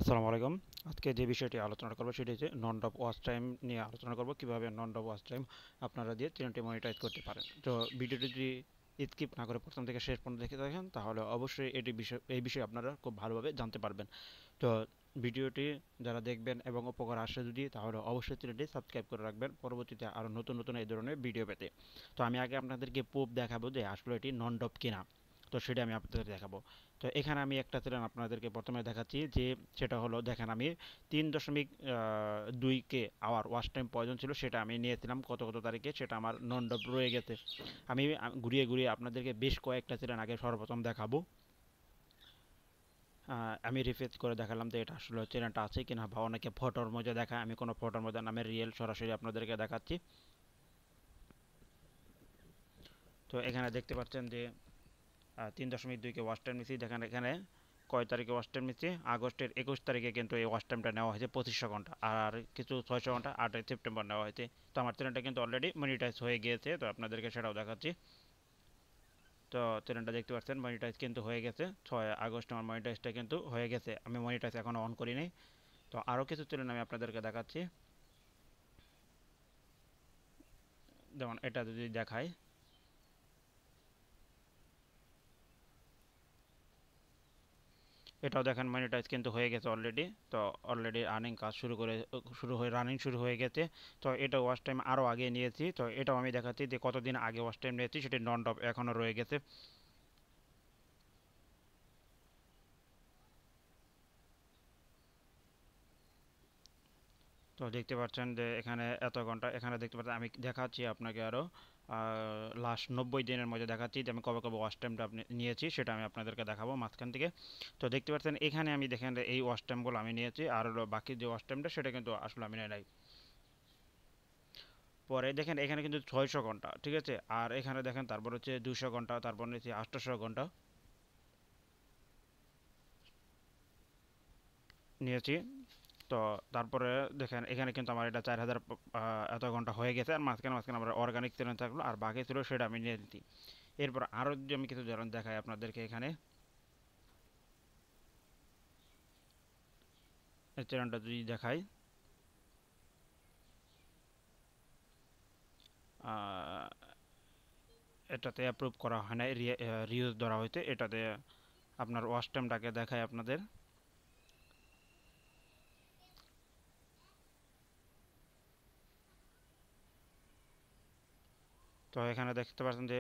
আসসালামু আলাইকুম। আজকে যে বিষয়টি আলোচনা করব সেটি হচ্ছে নন ডপ ওয়াচ টাইম নিয়ে আলোচনা করব কিভাবে নন ডপ ওয়াচ টাইম আপনারা দিয়ে চ্যানেলটি মনিটাইজ করতে পারেন। তো ভিডিওটি যদি স্কিপ না করে প্রথম থেকে শেষ পর্যন্ত দেখে থাকেন তাহলে অবশ্যই এই বিষয়ে আপনারা খুব ভালোভাবে জানতে পারবেন। তো ভিডিওটি যারা দেখবেন এবং উপকার আসে যদি তাহলে অবশ্যই চ্যানেলটি সাবস্ক্রাইব করে রাখবেন পরবর্তীতে আরও নতুন নতুন এই ধরনের ভিডিও পেতে। তো আমি আগে আপনাদেরকে প্রুফ দেখাবো যে আসলে এটি নন ডপ কিনা। তো সেটা আমি আপনাদের দেখাবো। তো এখানে আমি একটা চ্যানেল আপনাদেরকে প্রথমে দেখাচ্ছি যে সেটা হলো দেখেন আমি 3.2 কে আওয়ার ওয়াচ টাইম প্রয়োজন ছিল, সেটা আমি নিয়েছিলাম কত কত তারিখে, সেটা আমার নন ডপ রয়ে গেছে। আমি ঘুরিয়ে ঘুরিয়ে আপনাদেরকে বেশ কয়েকটা চ্যানেল আগে সর্বপ্রথম দেখাবো। আমি রিফ্রেশ করে দেখালাম যে এটা আসলে চ্যানেলটা আছে কিনা, বা অনেকে ফটোর মধ্যে দেখায়, আমি কোনো ফটোর মধ্যে নামে রিয়েল সরাসরি আপনাদেরকে দেখাচ্ছি। তো এখানে দেখতে পাচ্ছেন যে 3.2 কে ওয়াচ টাইম নিচ্ছি, দেখেন এখানে কয় তারিখে ওয়াচ টাইম নিচ্ছি, আগস্টের 21 তারিখে কিন্তু এই ওয়াচ টাইমটা নেওয়া হয়েছে 2500 ঘন্টা, আর কিছু 600 ঘন্টা 8ই সেপ্টেম্বর নেওয়া হয়েছে। তো আমার চ্যানেলটা কিন্তু অলরেডি মনিটাইজ হয়ে গিয়েছে, তো আপনাদেরকে সেটাও দেখাচ্ছি। তো চ্যানেলটা দেখতে পাচ্ছেন মনিটাইজ কিন্তু হয়ে গেছে, 6 আগস্ট আমার মনিটাইজটা কিন্তু হয়ে গেছে, আমি মনিটাইজ এখনও অন করিনি। তো আরও কিছু চ্যানেল আমি আপনাদেরকে দেখাচ্ছি, যেমন এটা যদি দেখাই, এটাও দেখেন মনিটাইজ কিন্তু হয়ে গেছে অলরেডি। তো অলরেডি আর্নিং কাজ শুরু হয়ে গেছে। তো এটা ওয়াচ টাইম আরও আগে নিয়েছি, তো এটাও আমি দেখাচ্ছি যে কতদিন আগে ওয়াচ টাইম নিয়েছি, সেটি নন ডপ এখনও রয়ে গেছে। তো দেখতে পাচ্ছেন যে এখানে এত ঘন্টা, এখানে দেখতে পাচ্ছেন আমি দেখাচ্ছি আপনাকে আরও লাস্ট 90 দিনের মধ্যে দেখাচ্ছি যে আমি কবে কবে ওয়াচ টাইমটা আপনি নিয়েছি, সেটা আমি আপনাদেরকে দেখাবো মাঝখান থেকে। তো দেখতে পাচ্ছেন এখানে আমি দেখেন এই ওয়াচ টাইমগুলো আমি নিয়েছি, আর হলো বাকি যে ওয়াচ টাইমটা সেটা কিন্তু আসলে আমি নেই। পরে দেখেন এখানে কিন্তু 600 ঘন্টা, ঠিক আছে, আর এখানে দেখেন তারপর হচ্ছে 200 ঘন্টা, তারপর নিচ্ছি 800 ঘন্টা নিয়েছি। তো তারপরে দেখেন এখানে কিন্তু আমার এটা 4000 এত ঘন্টা হয়ে গেছে, আর মাঝখানে মাঝখানে আমার অর্গানিক চ্যানেল থাকলো আর বাকি ছিল সেটা আমি নিয়ে নিচ্ছি। এরপর আরও যদি আমি কিছু ধরন দেখাই আপনাদেরকে, এখানে এই চ্যানেলটা যদি দেখাই, আহ, এটাতে অ্যাপ্রুভ করা হয় না, রিউজ ধরা হয়েছে, এটাতে আপনার ওয়াচ টাইমটাকে দেখায় আপনাদের। তো এখানে দেখতে পাচ্ছেন যে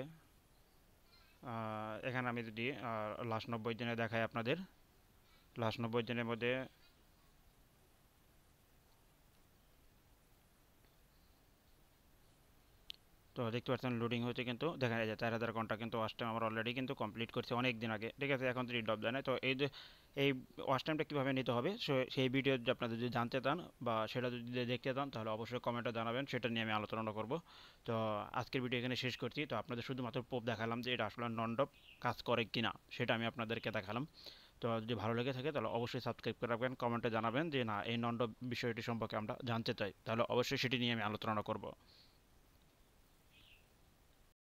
এখানে আমি যদি লাস্ট 90 দিনে দেখাই আপনাদের, লাস্ট 90 দিনের মধ্যে তো দেখতে পাচ্ছেন লোডিং হচ্ছে, কিন্তু দেখেন এই যে 4000 ঘন্টা কিন্তু ওয়াচ টাইম আমার অলরেডি কিন্তু কমপ্লিট করছে অনেক দিন আগে, ঠিক আছে, এখন তো রিড অফ দেয় না। তো এই যে এই ওয়াচ টাইমটা কীভাবে নিতে হবে সেই ভিডিও যদি আপনাদের যদি জানতে চান বা সেটা যদি দেখতে চান তাহলে অবশ্যই কমেন্টে জানাবেন, সেটা নিয়ে আমি আলোচনা করব। তো আজকের ভিডিও এখানে শেষ করছি। তো আপনাদের শুধুমাত্র প্রুফ দেখালাম যে এটা আসলে নন ডপ কাজ করে কিনা, সেটা আমি আপনাদেরকে দেখালাম। তো যদি ভালো লেগে থাকে তাহলে অবশ্যই সাবস্ক্রাইব করে রাখবেন, কমেন্টে জানাবেন যে না এই নন ডপ বিষয়টি সম্পর্কে আমরা জানতে চাই, তাহলে অবশ্যই সেটি নিয়ে আমি আলোচনা করব।